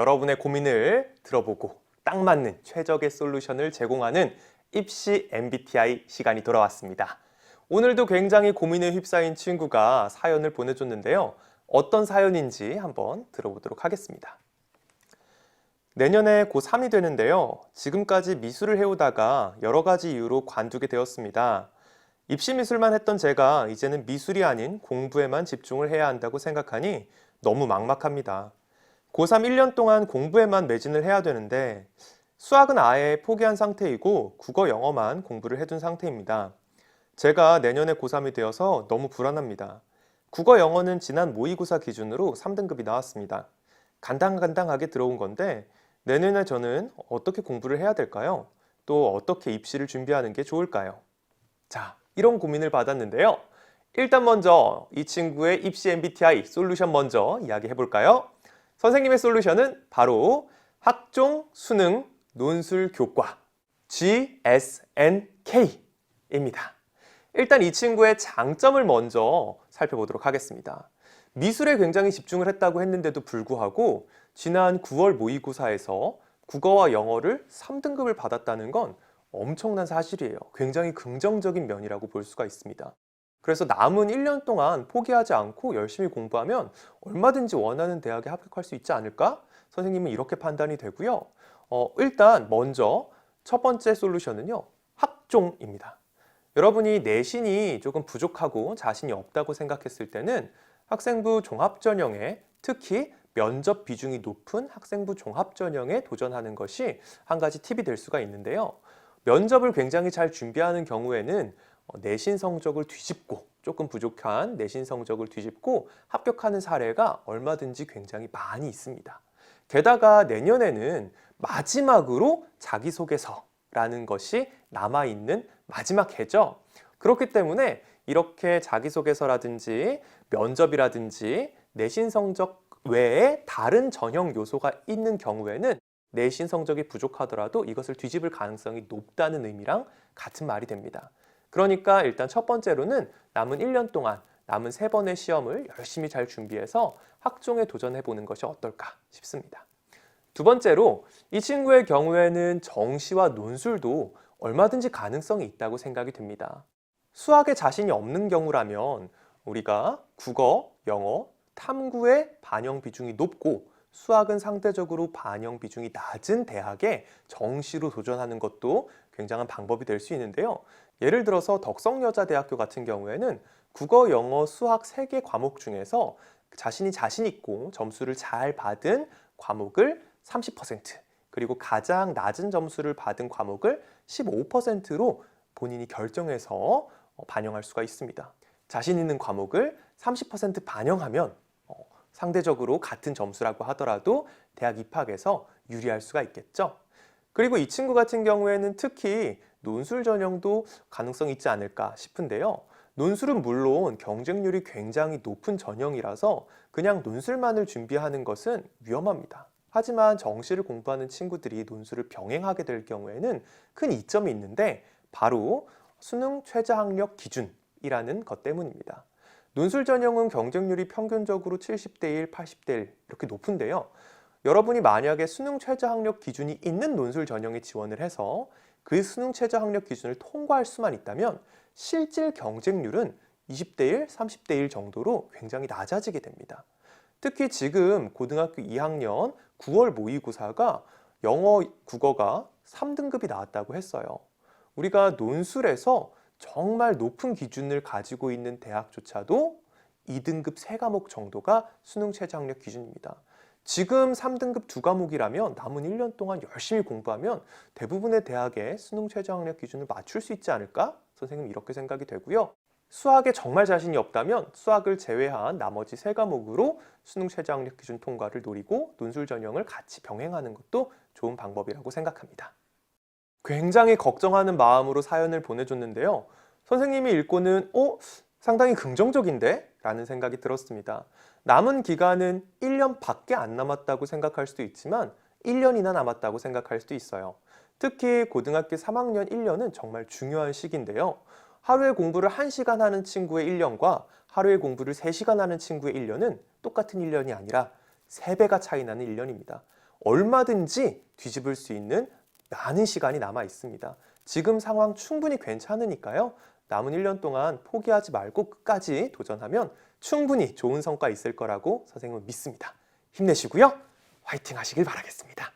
여러분의 고민을 들어보고 딱 맞는 최적의 솔루션을 제공하는 입시 MBTI 시간이 돌아왔습니다. 오늘도 굉장히 고민에 휩싸인 친구가 사연을 보내줬는데요. 어떤 사연인지 한번 들어보도록 하겠습니다. 내년에 고3이 되는데요. 지금까지 미술을 해오다가 여러 가지 이유로 관두게 되었습니다. 입시 미술만 했던 제가 이제는 미술이 아닌 공부에만 집중을 해야 한다고 생각하니 너무 막막합니다. 고3 1년 동안 공부에만 매진을 해야 되는데 수학은 아예 포기한 상태이고 국어, 영어만 공부를 해둔 상태입니다. 제가 내년에 고3이 되어서 너무 불안합니다. 국어, 영어는 지난 모의고사 기준으로 3등급이 나왔습니다. 간당간당하게 들어온 건데 내년에 저는 어떻게 공부를 해야 될까요? 또 어떻게 입시를 준비하는 게 좋을까요? 자, 이런 고민을 받았는데요. 일단 먼저 이 친구의 입시 MBTI 솔루션 먼저 이야기해 볼까요? 선생님의 솔루션은 바로 학종, 수능, 논술, 교과 GSNK입니다. 일단 이 친구의 장점을 먼저 살펴보도록 하겠습니다. 미술에 굉장히 집중을 했다고 했는데도 불구하고 지난 9월 모의고사에서 국어와 영어를 3등급을 받았다는 건 엄청난 사실이에요. 굉장히 긍정적인 면이라고 볼 수가 있습니다. 그래서 남은 1년 동안 포기하지 않고 열심히 공부하면 얼마든지 원하는 대학에 합격할 수 있지 않을까? 선생님은 이렇게 판단이 되고요. 일단 먼저 첫 번째 솔루션은요. 학종입니다. 여러분이 내신이 조금 부족하고 자신이 없다고 생각했을 때는 학생부 종합전형에 특히 면접 비중이 높은 학생부 종합전형에 도전하는 것이 한 가지 팁이 될 수가 있는데요. 면접을 굉장히 잘 준비하는 경우에는 내신 성적을 뒤집고 조금 부족한 내신 성적을 뒤집고 합격하는 사례가 얼마든지 굉장히 많이 있습니다. 게다가 내년에는 마지막으로 자기소개서라는 것이 남아있는 마지막 해죠. 그렇기 때문에 이렇게 자기소개서라든지 면접이라든지 내신 성적 외에 다른 전형 요소가 있는 경우에는 내신 성적이 부족하더라도 이것을 뒤집을 가능성이 높다는 의미랑 같은 말이 됩니다. 그러니까 일단 첫 번째로는 남은 1년 동안 남은 3번의 시험을 열심히 잘 준비해서 학종에 도전해보는 것이 어떨까 싶습니다. 두 번째로 이 친구의 경우에는 정시와 논술도 얼마든지 가능성이 있다고 생각이 됩니다. 수학에 자신이 없는 경우라면 우리가 국어, 영어, 탐구의 반영 비중이 높고 수학은 상대적으로 반영 비중이 낮은 대학에 정시로 도전하는 것도 굉장한 방법이 될 수 있는데요. 예를 들어서 덕성여자대학교 같은 경우에는 국어, 영어, 수학 3개 과목 중에서 자신 있고 점수를 잘 받은 과목을 30% 그리고 가장 낮은 점수를 받은 과목을 15%로 본인이 결정해서 반영할 수가 있습니다. 자신 있는 과목을 30% 반영하면 상대적으로 같은 점수라고 하더라도 대학 입학에서 유리할 수가 있겠죠. 그리고 이 친구 같은 경우에는 특히 논술 전형도 가능성이 있지 않을까 싶은데요. 논술은 물론 경쟁률이 굉장히 높은 전형이라서 그냥 논술만을 준비하는 것은 위험합니다. 하지만 정시를 공부하는 친구들이 논술을 병행하게 될 경우에는 큰 이점이 있는데 바로 수능 최저학력 기준이라는 것 때문입니다. 논술 전형은 경쟁률이 평균적으로 70대 1, 80대 1 이렇게 높은데요. 여러분이 만약에 수능 최저학력 기준이 있는 논술 전형에 지원을 해서 그 수능 최저학력 기준을 통과할 수만 있다면 실질 경쟁률은 20대 1, 30대 1 정도로 굉장히 낮아지게 됩니다. 특히 지금 고등학교 2학년 9월 모의고사가 영어, 국어가 3등급이 나왔다고 했어요. 우리가 논술에서 정말 높은 기준을 가지고 있는 대학조차도 2등급 3과목 정도가 수능 최저학력 기준입니다. 지금 3등급 2과목이라면 남은 1년 동안 열심히 공부하면 대부분의 대학의 수능 최저학력 기준을 맞출 수 있지 않을까? 선생님 이렇게 생각이 되고요. 수학에 정말 자신이 없다면 수학을 제외한 나머지 3과목으로 수능 최저학력 기준 통과를 노리고 논술 전형을 같이 병행하는 것도 좋은 방법이라고 생각합니다. 굉장히 걱정하는 마음으로 사연을 보내줬는데요. 선생님이 읽고는 상당히 긍정적인데? 라는 생각이 들었습니다. 남은 기간은 1년 밖에 안 남았다고 생각할 수도 있지만 1년이나 남았다고 생각할 수도 있어요. 특히 고등학교 3학년 1년은 정말 중요한 시기인데요. 하루에 공부를 1시간 하는 친구의 1년과 하루에 공부를 3시간 하는 친구의 1년은 똑같은 1년이 아니라 3배가 차이 나는 1년입니다. 얼마든지 뒤집을 수 있는 많은 시간이 남아 있습니다. 지금 상황 충분히 괜찮으니까요. 남은 1년 동안 포기하지 말고 끝까지 도전하면 충분히 좋은 성과 있을 거라고 선생님은 믿습니다. 힘내시고요. 화이팅 하시길 바라겠습니다.